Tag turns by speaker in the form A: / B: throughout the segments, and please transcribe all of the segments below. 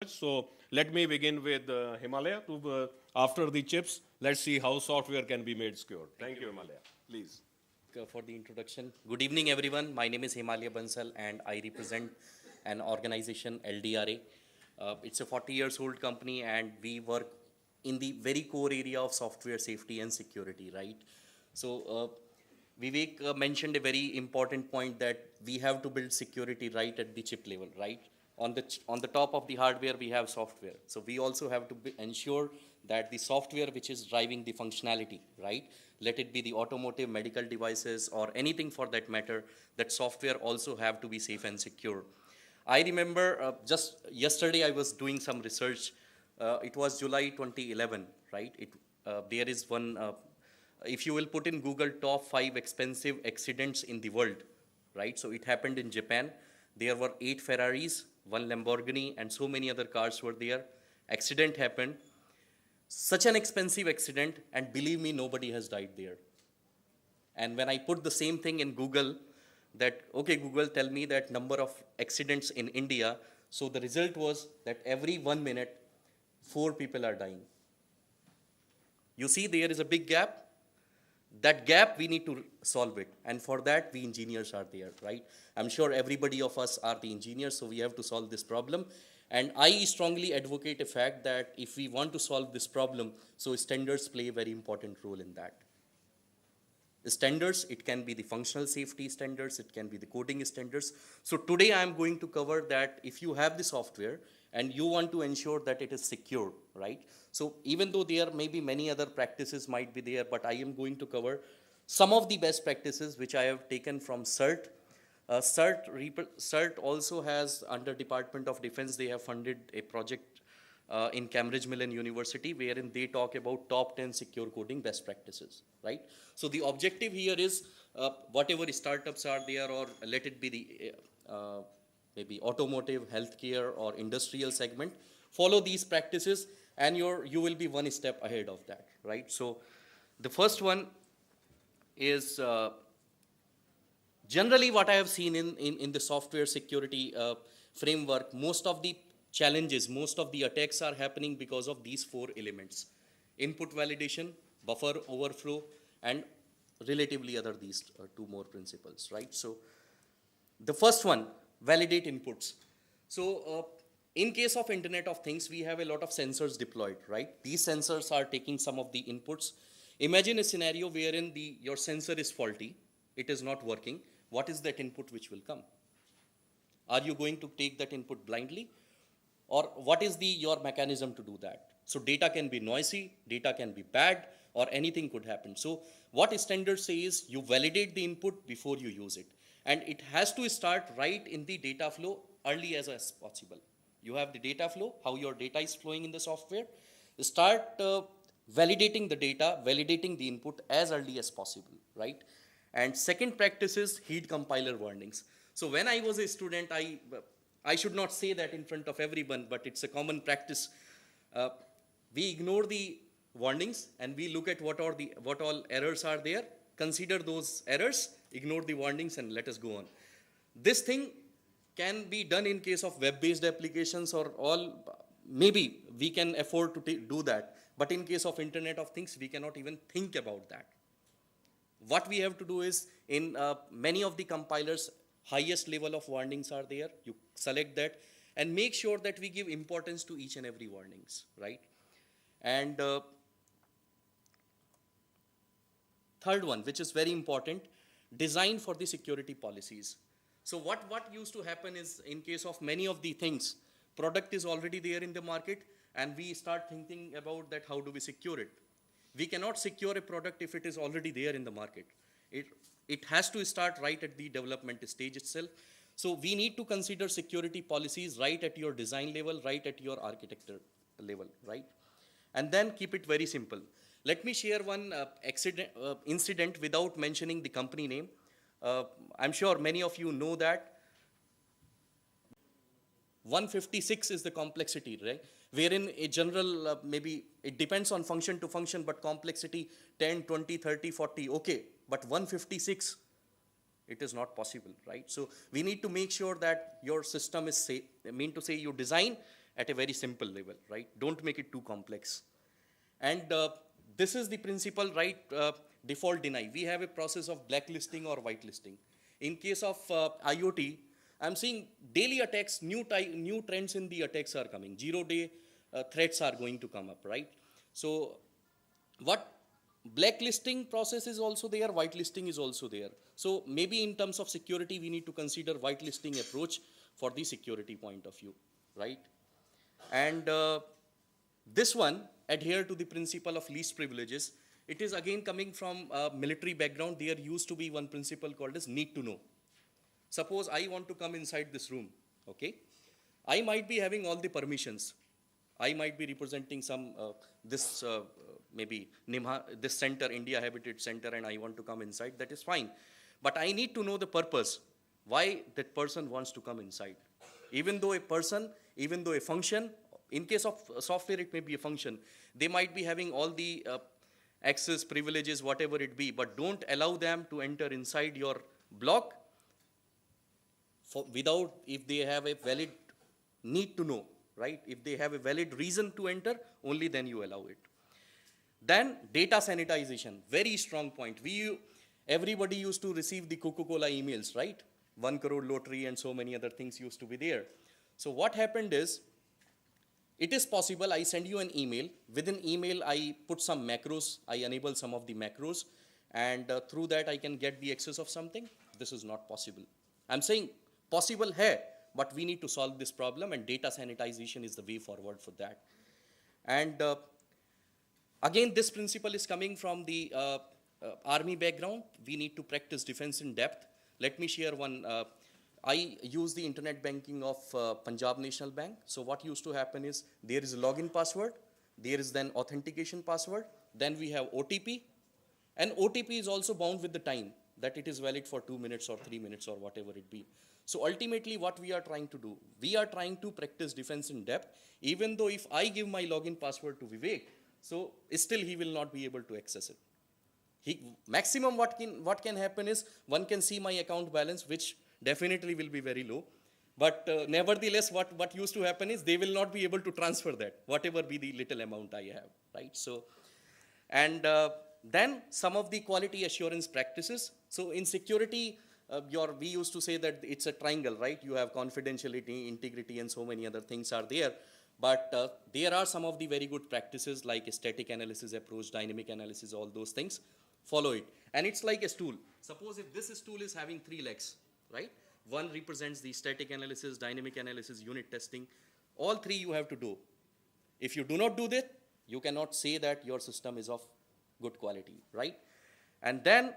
A: So let me begin with Himalaya. After the chips, let's see how software can be made secure. Thank you, Himalaya. Please.
B: For the introduction. Good evening, everyone. My name is Himalaya Bansal, and I represent an organization, LDRA. It's a 40 years old company, and we work in the very core area of software safety and security, right? So Vivek mentioned a very important point that we have to build security right at the chip level, right? On the top of the hardware, we have software. So we also have to ensure that the software which is driving the functionality, right? Let it be the automotive, medical devices, or anything for that matter, that software also have to be safe and secure. I remember just yesterday I was doing some research. It was July 2011, right? There is one, if you will put in Google top 5 expensive accidents in the world, right? So it happened in Japan. There were 8 Ferraris, 1 Lamborghini, and so many other cars were there. Accident happened. Such an expensive accident, and believe me, nobody has died there. And when I put the same thing in Google, that, okay, Google, tell me that number of accidents in India. So the result was that every 1 minute, 4 people are dying. You see, there is a big gap. That gap, we need to solve it. And for that, we engineers are there, right? I'm sure everybody of us are the engineers, so we have to solve this problem. And I strongly advocate the fact that if we want to solve this problem, so standards play a very important role in that. Standards, it can be the functional safety standards, it can be the coding standards. So today I'm going to cover that if you have the software and you want to ensure that it is secure, right? So even though there may be many other practices might be there, but I am going to cover some of the best practices which I have taken from CERT. CERT also has, under Department of Defense, they have funded a project in Cambridge Mellon University, wherein they talk about top 10 secure coding best practices, right? So the objective here is whatever startups are there, or let it be the maybe automotive, healthcare, or industrial segment, follow these practices, and you will be one step ahead of that, right? So the first one is generally what I have seen in the software security framework, most of the challenges, most of the attacks are happening because of these 4 elements: input validation, buffer overflow, and relatively other these 2 more principles, right? So the first one, validate inputs. So in case of Internet of Things, we have a lot of sensors deployed, right? These sensors are taking some of the inputs. Imagine a scenario wherein your sensor is faulty, it is not working. What is that input which will come? Are you going to take that input blindly? Or what is your mechanism to do that? So data can be noisy, data can be bad, or anything could happen. So what standards say is you validate the input before you use it. And it has to start right in the data flow early as possible. You have the data flow, how your data is flowing in the software. Start validating the data, validating the input as early as possible, right? And second practice is heed compiler warnings. So when I was a student, I should not say that in front of everyone, but it's a common practice. We ignore the warnings and we look at what all errors are there, consider those errors, ignore the warnings, and let us go on. This thing can be done in case of web-based applications or all, maybe we can afford to do that. But in case of Internet of Things, we cannot even think about that. What we have to do is, in many of the compilers, highest level of warnings are there. You select that and make sure that we give importance to each and every warnings, right? And third one, which is very important, design for the security policies. So what used to happen is, in case of many of the things, product is already there in the market, and we start thinking about that, how do we secure it? We cannot secure a product if it is already there in the market. It has to start right at the development stage itself. So we need to consider security policies right at your design level, right at your architecture level, right? And then keep it very simple. Let me share one incident without mentioning the company name. I'm sure many of you know that 156 is the complexity, right? Wherein a general, maybe it depends on function to function, but complexity 10, 20, 30, 40, okay. But 156, it is not possible, right? So we need to make sure that your system is safe. I mean to say, you design at a very simple level, right? Don't make it too complex. And this is the principle, right? Default deny. We have a process of blacklisting or whitelisting. In case of IoT, I'm seeing daily attacks, new trends in the attacks are coming. Zero-day threats are going to come up, right? So what blacklisting process is also there, whitelisting is also there. So maybe in terms of security, we need to consider whitelisting approach for the security point of view, right? And this one adhere to the principle of least privileges. It is again coming from a military background. There used to be one principle called as need to know. Suppose I want to come inside this room, okay? I might be having all the permissions. I might be representing some, maybe NIMHA, this center, India Habitat Center, and I want to come inside, that is fine. But I need to know the purpose, why that person wants to come inside. Even though a person, even though a function, in case of software, it may be a function. They might be having all the access, privileges, whatever it be, but don't allow them to enter inside your block without, if they have a valid need to know, right? If they have a valid reason to enter, only then you allow it. Then data sanitization, very strong point. Everybody used to receive the Coca-Cola emails, right? 1 crore lottery and so many other things used to be there. So what happened is, it is possible I send you an email. Within email, I put some macros. I enable some of the macros. And through that, I can get the access of something. This is not possible. I'm saying possible hai, but we need to solve this problem, and data sanitization is the way forward for that. And again, this principle is coming from the army background. We need to practice defense in depth. Let me share one. I use the internet banking of Punjab National Bank. So what used to happen is, there is a login password, there is then authentication password, then we have OTP, and OTP is also bound with the time, that it is valid for 2 minutes or 3 minutes or whatever it be. So ultimately what we are trying to do, we are trying to practice defense in depth, even though if I give my login password to Vivek, so still he will not be able to access it. Maximum what can happen is, one can see my account balance, which definitely will be very low. But nevertheless, what used to happen is, they will not be able to transfer that, whatever be the little amount I have, right? So, and then some of the quality assurance practices. So in security, we used to say that it's a triangle, right? You have confidentiality, integrity, and so many other things are there. But there are some of the very good practices like static analysis approach, dynamic analysis, all those things. Follow it. And it's like a stool. Suppose if this stool is having 3 legs, right? One represents the static analysis, dynamic analysis, unit testing. All 3 you have to do. If you do not do that, you cannot say that your system is of good quality, right? And then,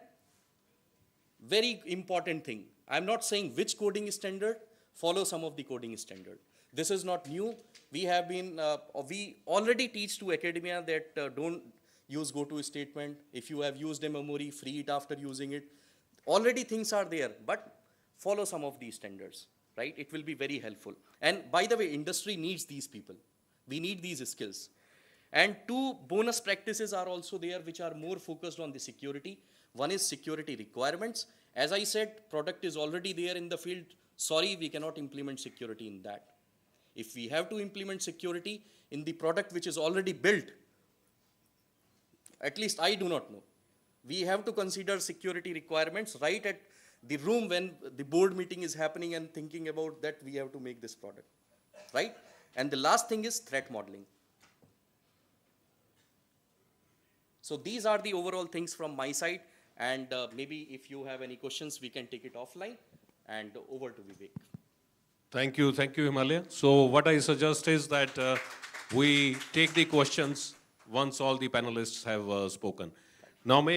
B: very important thing, I'm not saying which coding standard, follow some of the coding standard. This is not new. We have been, we already teach to academia that don't use go-to statement. If you have used a memory, free it after using it. Already things are there, but follow some of these standards, right? It will be very helpful. And by the way, industry needs these people. We need these skills. And 2 bonus practices are also there, which are more focused on the security. One is security requirements. As I said, product is already there in the field. Sorry, we cannot implement security in that. If we have to implement security in the product which is already built, at least I do not know. We have to consider security requirements right at the room when the board meeting is happening, and thinking about that we have to make this product, right? And the last thing is threat modeling. So these are the overall things from my side, and maybe if you have any questions, we can take it offline, and over to Vivek.
A: Thank you, Himalaya. So what I suggest is that we take the questions once all the panelists have spoken. Now may